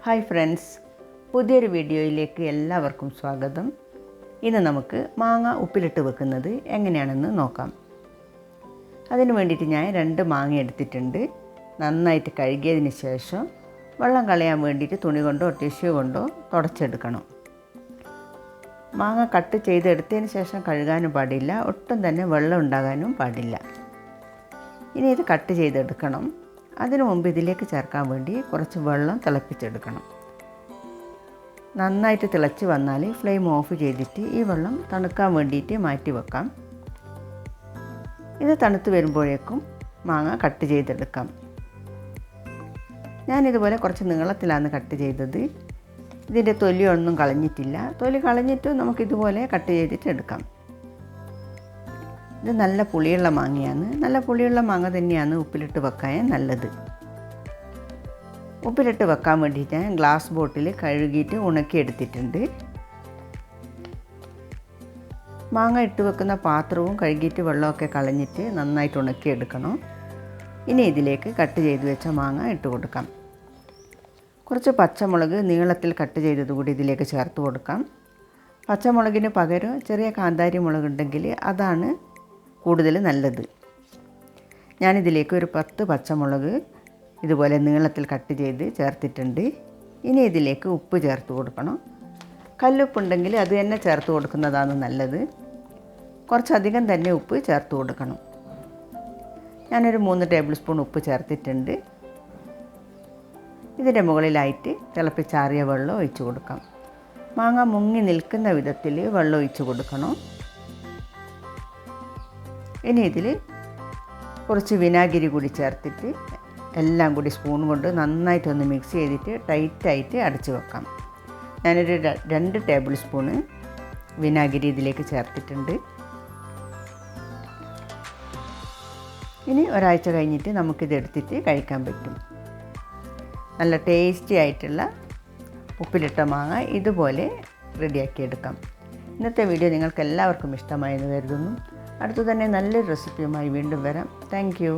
Hi friends, പുതിയൊരു വീഡിയോയിലേക്ക് എല്ലാവർക്കും സ്വാഗതം. ഇന്ന് നമുക്ക് മാങ്ങ ഉപ്പിലിട്ട് വെക്കുന്നത് എങ്ങനെയാണെന്ന് നോക്കാം. അതിന് വേണ്ടിയിട്ട് ഞാൻ 2 മാങ്ങ എടുത്തിട്ടുണ്ട്. നന്നായിട്ട് കഴുകിയതിന് ശേഷം വെള്ളം കളയാൻ വേണ്ടിയിട്ട് തുണി കൊണ്ടോ ടിഷ്യൂ കൊണ്ടോ തുടച്ചെടുക്കണം. മാങ്ങ കട്ട് ചെയ്തെടുത്തതിന് ശേഷം കഴുകാനും പാടില്ല, ഒട്ടും തന്നെ വെള്ളം ഉണ്ടാകാനും പാടില്ല. ഇനി ഇത് കട്ട് ചെയ്തെടുക്കണം. അതിനു മുമ്പ് ഇതിലേക്ക് ചേർക്കാൻ വേണ്ടി കുറച്ച് വെള്ളം തിളപ്പിച്ചെടുക്കണം. നന്നായിട്ട് തിളച്ച് വന്നാൽ ഫ്ലെയിം ഓഫ് ചെയ്തിട്ട് ഈ വെള്ളം തണുക്കാൻ വേണ്ടിയിട്ട് മാറ്റി വെക്കാം. ഇത് തണുത്ത് വരുമ്പോഴേക്കും മാങ്ങ കട്ട് ചെയ്തെടുക്കാം. ഞാനിതുപോലെ കുറച്ച് നീളത്തിലാണ് കട്ട് ചെയ്തത്. ഇതിൻ്റെ തൊലിയൊന്നും കളഞ്ഞിട്ടില്ല. തൊലി കളഞ്ഞിട്ട് നമുക്കിതുപോലെ കട്ട് ചെയ്തിട്ട് എടുക്കാം. ഇത് നല്ല പുളിയുള്ള മാങ്ങയാണ്. നല്ല പുളിയുള്ള മാങ്ങ തന്നെയാണ് ഉപ്പിലിട്ട് വെക്കാൻ നല്ലത്. ഉപ്പിലിട്ട് വെക്കാൻ വേണ്ടിയിട്ട് ഞാൻ ഗ്ലാസ് ബോട്ടിൽ കഴുകിയിട്ട് ഉണക്കിയെടുത്തിട്ടുണ്ട്. മാങ്ങ ഇട്ട് വെക്കുന്ന പാത്രവും കഴുകിയിട്ട് വെള്ളമൊക്കെ കളഞ്ഞിട്ട് നന്നായിട്ട് ഉണക്കിയെടുക്കണം. ഇനി ഇതിലേക്ക് കട്ട് ചെയ്ത് വെച്ച മാങ്ങ ഇട്ട് കൊടുക്കാം. കുറച്ച് പച്ചമുളക് നീളത്തിൽ കട്ട് ചെയ്തത് കൂടി ഇതിലേക്ക് ചേർത്ത് കൊടുക്കാം. പച്ചമുളകിന് പകരം ചെറിയ കാന്താരി മുളകുണ്ടെങ്കിൽ അതാണ് കൂടുതൽ നല്ലത്. ഞാനിതിലേക്ക് ഒരു 10 പച്ചമുളക് ഇതുപോലെ നീളത്തിൽ കട്ട് ചെയ്ത് ചേർത്തിട്ടുണ്ട്. ഇനി ഇതിലേക്ക് ഉപ്പ് ചേർത്ത് കൊടുക്കണം. കല്ലുപ്പുണ്ടെങ്കിൽ അത് തന്നെ ചേർത്ത് കൊടുക്കുന്നതാണ് നല്ലത്. കുറച്ചധികം തന്നെ ഉപ്പ് ചേർത്ത് കൊടുക്കണം. ഞാനൊരു 3 ടേബിൾ സ്പൂൺ ഉപ്പ് ചേർത്തിട്ടുണ്ട്. ഇതിൻ്റെ മുകളിലായിട്ട് തിളപ്പിച്ചാറിയ വെള്ളം ഒഴിച്ച് കൊടുക്കാം. മാങ്ങ മുങ്ങി നിൽക്കുന്ന വിധത്തിൽ വെള്ളം ഒഴിച്ച് കൊടുക്കണം. ഇനി ഇതിൽ കുറച്ച് വിനാഗിരി കൂടി ചേർത്തിട്ട് എല്ലാം കൂടി സ്പൂൺ കൊണ്ട് നന്നായിട്ടൊന്ന് മിക്സ് ചെയ്തിട്ട് ടൈറ്റായിട്ട് അടച്ച് വെക്കാം. ഞാനൊരു 2 ടേബിൾ സ്പൂണ് വിനാഗിരി ഇതിലേക്ക് ചേർത്തിട്ടുണ്ട്. ഇനി ഒരാഴ്ച കഴിഞ്ഞിട്ട് നമുക്കിത് എടുത്തിട്ട് കഴിക്കാൻ പറ്റും. നല്ല ടേസ്റ്റി ആയിട്ടുള്ള ഉപ്പിലിട്ട മാങ്ങ ഇതുപോലെ റെഡിയാക്കിയെടുക്കാം. ഇന്നത്തെ വീഡിയോ നിങ്ങൾക്ക് എല്ലാവർക്കും ഇഷ്ടമായെന്ന് കരുതുന്നു. അടുത്തു തന്നെ നല്ലൊരു റെസിപ്പിയുമായി വീണ്ടും വരാം. Thank you.